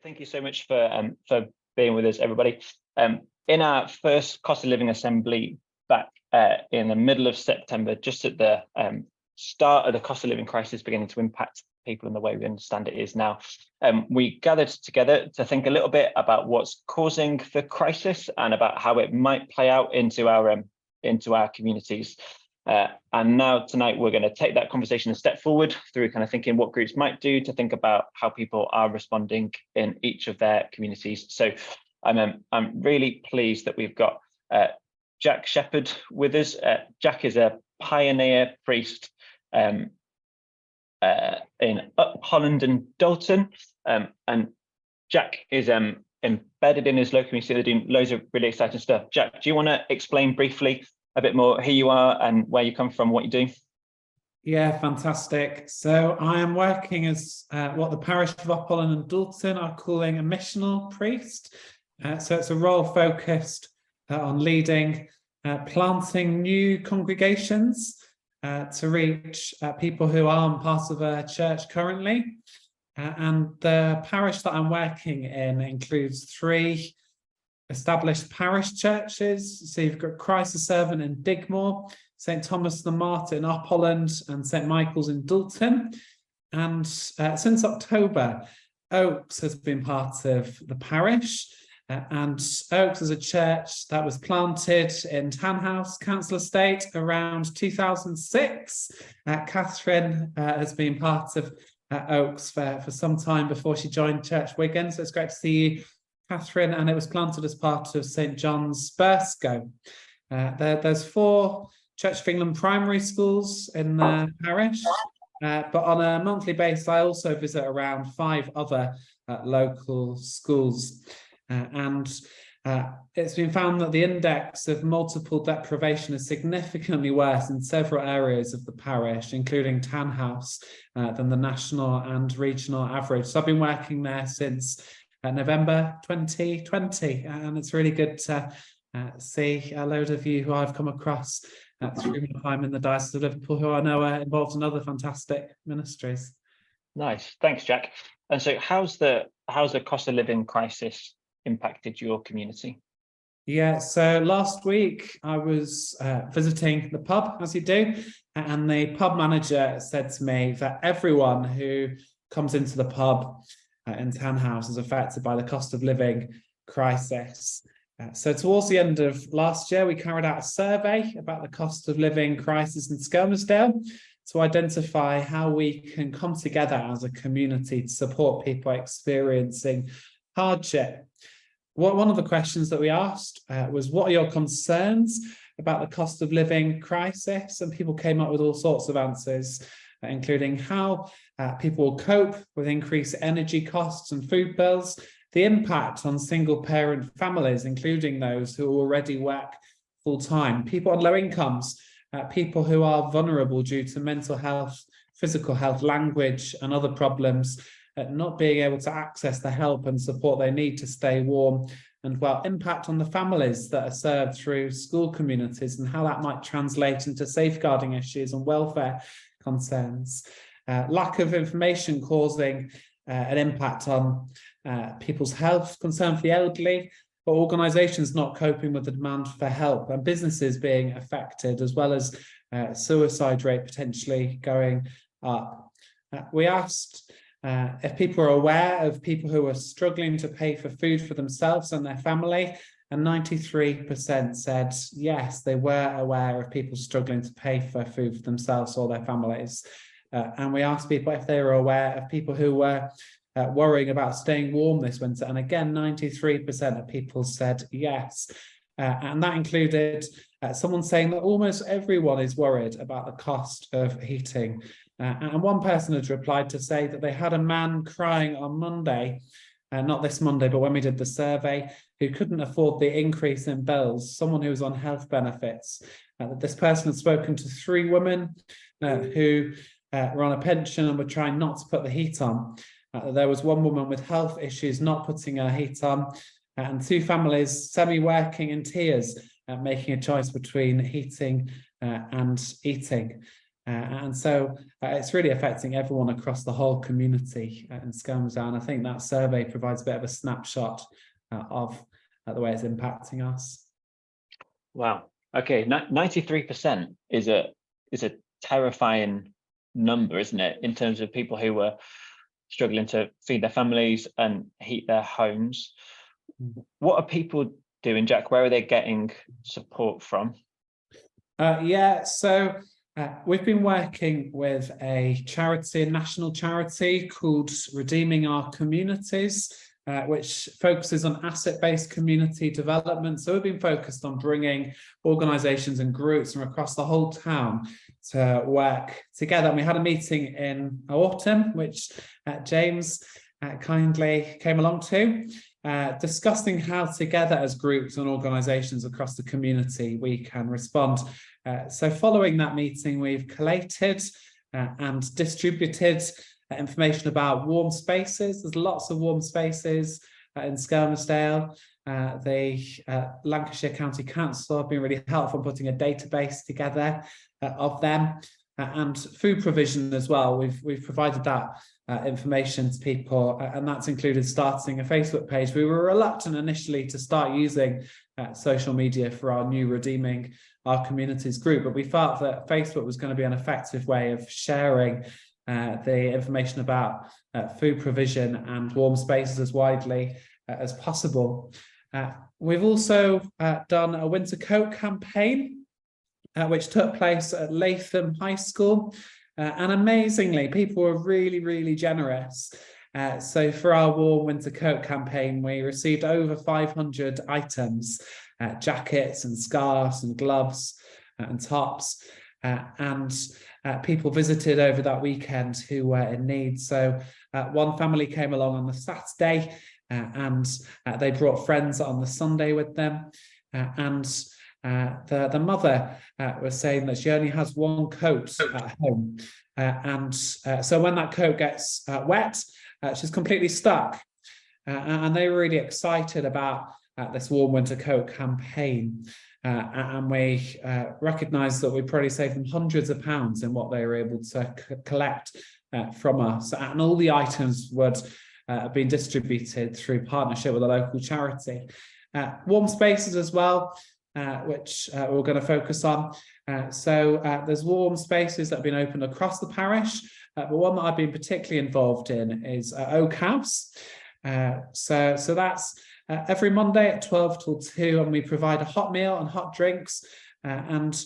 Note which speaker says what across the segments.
Speaker 1: Thank you so much for being with us, everybody. In our first cost of living assembly back in the middle of September, just at the start of the cost of living crisis beginning to impact people in the way we understand it is now, we gathered together to think a little bit about what's causing the crisis and about how it might play out into our communities. And now tonight we're going to take that conversation a step forward through kind of thinking what groups might do to think about how people are responding in each of their communities. So I'm really pleased that we've got Jack Shepherd with us. Jack is a pioneer priest in Upholland and Dalton, and Jack is embedded in his local community. They're doing loads of really exciting stuff. Jack, do you want to explain briefly a bit more who you are and where you come from, what you do?
Speaker 2: Yeah, fantastic. So I am working as what the parish of Upholland and Dalton are calling a missional priest. So it's a role focused on leading, planting new congregations to reach people who aren't part of a church currently. And the parish that I'm working in includes 3 established parish churches. So you've got Christ the Servant in Digmore, St. Thomas the Martyr in Upholland, and St. Michael's in Dalton. And since October, Oaks has been part of the parish. And Oaks is a church that was planted in Tanhouse council estate around 2006. Catherine has been part of Oaks for some time before she joined Church Wigan. So it's great to see you, Catherine, and it was planted as part of St. John's Burscough. There's 4 Church of England primary schools in the parish, but on a monthly basis, I also visit around 5 other local schools. And it's been found that the index of multiple deprivation is significantly worse in several areas of the parish, including Tanhouse, than the national and regional average. So I've been working there since November 2020, and it's really good to see a load of you who I've come across through my time in the Diocese of Liverpool who I know are involved in other fantastic ministries.
Speaker 1: Nice, thanks, Jack. And so how's the cost of living crisis impacted your community?
Speaker 2: Yeah, so last week I was visiting the pub, as you do, and the pub manager said to me that everyone who comes into the pub in Tanhouse is affected by the cost of living crisis. So towards the end of last year, we carried out a survey about the cost of living crisis in Skelmersdale to identify how we can come together as a community to support people experiencing hardship. One of the questions that we asked was, what are your concerns about the cost of living crisis? And people came up with all sorts of answers, including how people will cope with increased energy costs and food bills, the impact on single parent families, including those who already work full time, people on low incomes, people who are vulnerable due to mental health, physical health, language and other problems, not being able to access the help and support they need to stay warm, and impact on the families that are served through school communities and how that might translate into safeguarding issues and welfare concerns. Lack of information causing an impact on people's health, concern for the elderly, but organisations not coping with the demand for help, and businesses being affected, as well as suicide rate potentially going up. We asked if people are aware of people who are struggling to pay for food for themselves and their family, and 93% said yes, they were aware of people struggling to pay for food for themselves or their families. And we asked people if they were aware of people who were worrying about staying warm this winter, and again 93% of people said yes. And that included someone saying that almost everyone is worried about the cost of heating. And one person had replied to say that they had a man crying on Monday, not this Monday, but when we did the survey, who couldn't afford the increase in bills, someone who was on health benefits. This person had spoken to 3 women who were on a pension and were trying not to put the heat on. There was one woman with health issues not putting her heat on, and 2 families semi-working in tears, making a choice between heating and eating. And so it's really affecting everyone across the whole community in Skelmersdale. And I think that survey provides a bit of a snapshot of the way it's impacting us.
Speaker 1: Wow. Okay, 93% is a terrifying number, isn't it, in terms of people who were struggling to feed their families and heat their homes. What are people doing, Jack? Where are they getting support from?
Speaker 2: So we've been working with a charity, a national charity called Redeeming Our Communities, which focuses on asset-based community development. So we've been focused on bringing organisations and groups from across the whole town to work together. And we had a meeting in autumn, which James kindly came along to, discussing how together as groups and organisations across the community we can respond. So following that meeting, we've collated and distributed information about warm spaces. There's lots of warm spaces in Skelmersdale. The Lancashire County Council have been really helpful in putting a database together of them, and food provision as well. We've provided that information to people, and that's included starting a Facebook page. We were reluctant initially to start using social media for our new Redeeming Our Communities group, but we felt that Facebook was going to be an effective way of sharing the information about food provision and warm spaces as widely as possible. We've also done a winter coat campaign, which took place at Latham High School. And amazingly, people were really, really generous. So for our warm winter coat campaign, we received over 500 items, jackets and scarves and gloves and tops. And people visited over that weekend who were in need. So one family came along on the Saturday, and they brought friends on the Sunday with them. And the mother was saying that she only has one coat at home. So when that coat gets wet, she's completely stuck. And they were really excited about this warm winter coat campaign. And we recognised that we probably saved them hundreds of pounds in what they were able to collect from us. And all the items would have been distributed through partnership with a local charity. Warm spaces as well, which we're going to focus on. So there's warm spaces that have been opened across the parish, but one that I've been particularly involved in is Oak House. So that's every Monday at 12 till 2, and we provide a hot meal and hot drinks. And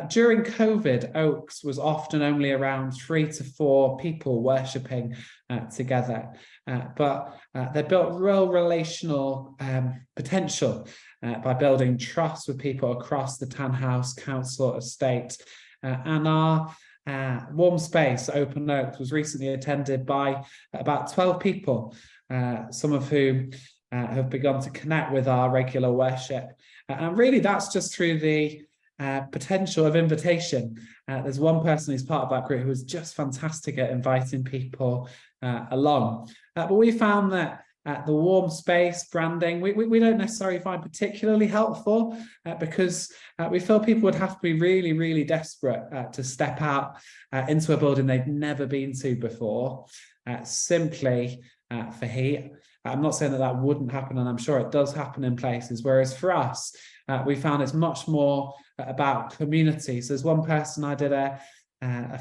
Speaker 2: during COVID, Oaks was often only around 3 to 4 people worshipping together. But they built real relational potential by building trust with people across the Tanhouse council estate. And our warm space, Open Oaks, was recently attended by about 12 people, some of whom have begun to connect with our regular worship. And really that's just through the potential of invitation. There's one person who's part of that group who was just fantastic at inviting people along. But we found that the warm space branding, we don't necessarily find particularly helpful because we feel people would have to be really, really desperate to step out into a building they've never been to before, simply for heat. I'm not saying that that wouldn't happen, and I'm sure it does happen in places, whereas for us, we found it's much more about communities. There's one person, I did a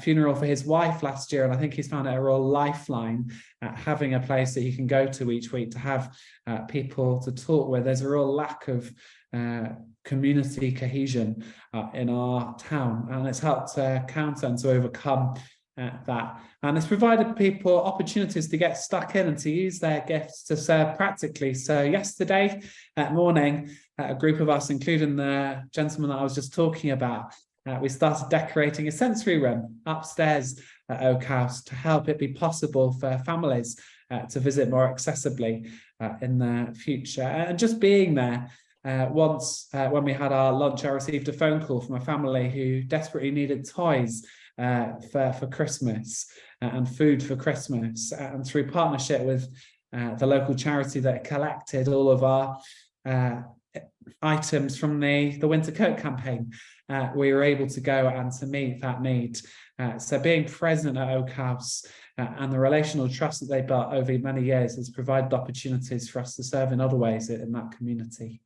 Speaker 2: funeral for his wife last year, and I think he's found it a real lifeline, having a place that you can go to each week to have people to talk with. There's a real lack of community cohesion in our town, and it's helped to counter and to overcome that. And it's provided people opportunities to get stuck in and to use their gifts to serve practically. So yesterday morning, a group of us, including the gentleman that I was just talking about, we started decorating a sensory room upstairs at Oak House to help it be possible for families to visit more accessibly in the future. And just being there, once when we had our lunch, I received a phone call from a family who desperately needed toys for Christmas and food for Christmas. And through partnership with the local charity that collected all of our items from the winter coat campaign, we were able to go and to meet that need. So being present at Oak House and the relational trust that they built over many years has provided opportunities for us to serve in other ways in that community.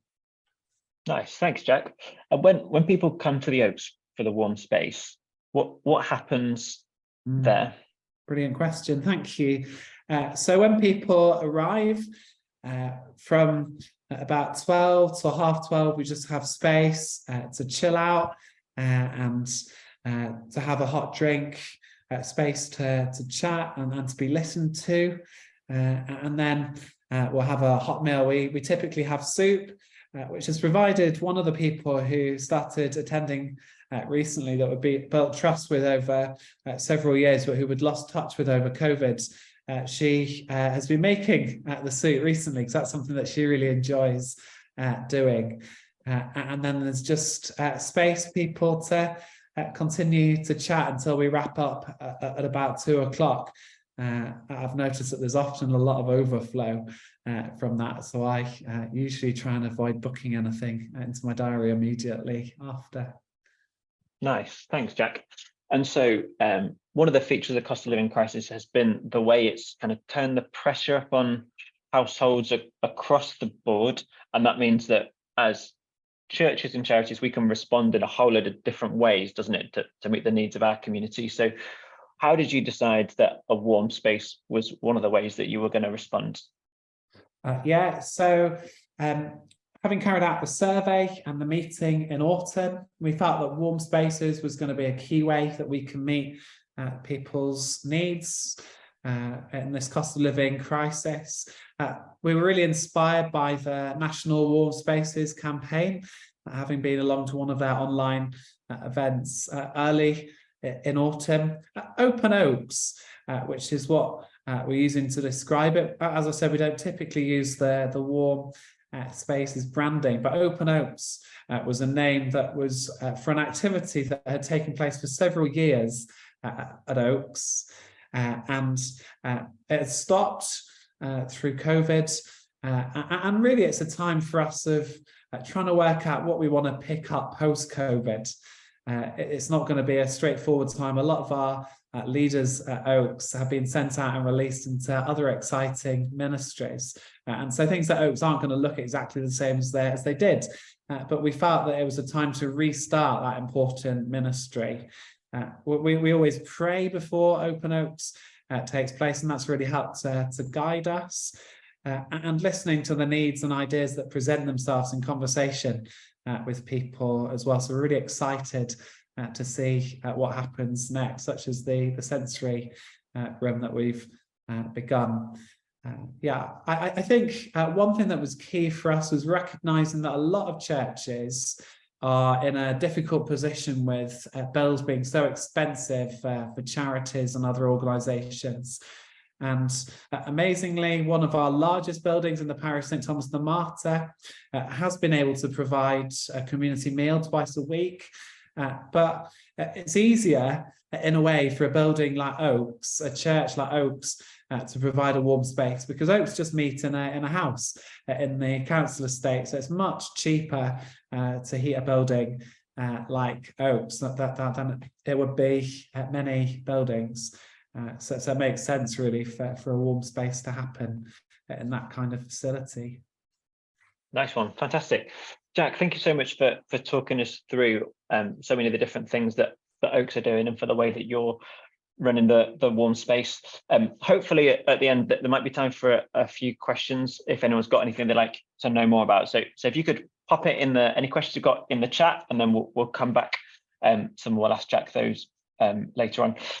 Speaker 1: Nice, thanks, Jack. And when people come to the Oaks for the warm space, what happens there?
Speaker 2: Brilliant question, thank you. So when people arrive from about 12 to 12:30, we just have space to chill out and to have a hot drink, space to chat and to be listened to, and then we'll have a hot meal. We typically have soup, which has provided one of the people who started attending recently that would be built trust with over several years, but who had lost touch with over COVID. She has been making the soup recently because that's something that she really enjoys doing. And then there's just space people to continue to chat until we wrap up at about 2:00. I've noticed that there's often a lot of overflow from that, so I usually try and avoid booking anything into my diary immediately after. Nice,
Speaker 1: thanks, Jack. And so one of the features of the cost of living crisis has been the way it's kind of turned the pressure up on households across the board, and that means that as churches and charities, we can respond in a whole load of different ways, doesn't it, to meet the needs of our community. So how did you decide that a warm space was one of the ways that you were going to respond?
Speaker 2: So having carried out the survey and the meeting in autumn, we felt that warm spaces was going to be a key way that we can meet people's needs in this cost of living crisis. We were really inspired by the National Warm Spaces campaign, having been along to one of their online events early in autumn. Open Oaks, which is what we're using to describe it. As I said, we don't typically use the warm spaces branding, but Open Oaks was a name that was for an activity that had taken place for several years at Oaks, and it stopped through COVID, and really it's a time for us of trying to work out what we want to pick up post-COVID. It's not going to be a straightforward time. A lot of our leaders at Oaks have been sent out and released into other exciting ministries. And so things at Oaks aren't going to look exactly the same as they did. But we felt that it was a time to restart that important ministry. We always pray before Open Oaks takes place, and that's really helped to guide us. And listening to the needs and ideas that present themselves in conversation with people as well. So we're really excited to see what happens next, such as the sensory room that we've begun. I think one thing that was key for us was recognising that a lot of churches are in a difficult position with bills being so expensive for charities and other organisations. And amazingly, one of our largest buildings in the parish, St Thomas the Martyr, has been able to provide a community meal twice a week. But it's easier in a way for a building like Oaks, a church like Oaks, to provide a warm space, because Oaks just meet in a house in the council estate. So it's much cheaper to heat a building like Oaks than it would be at many buildings. So it makes sense really for a warm space to happen in that kind of facility.
Speaker 1: Nice one, fantastic. Jack, thank you so much for talking us through so many of the different things that Oaks are doing, and for the way that you're running the warm space. Hopefully at the end there might be time for a few questions if anyone's got anything they'd like to know more about. So if you could pop it in any questions you've got in the chat, and then we'll come back. We'll ask Jack those later on.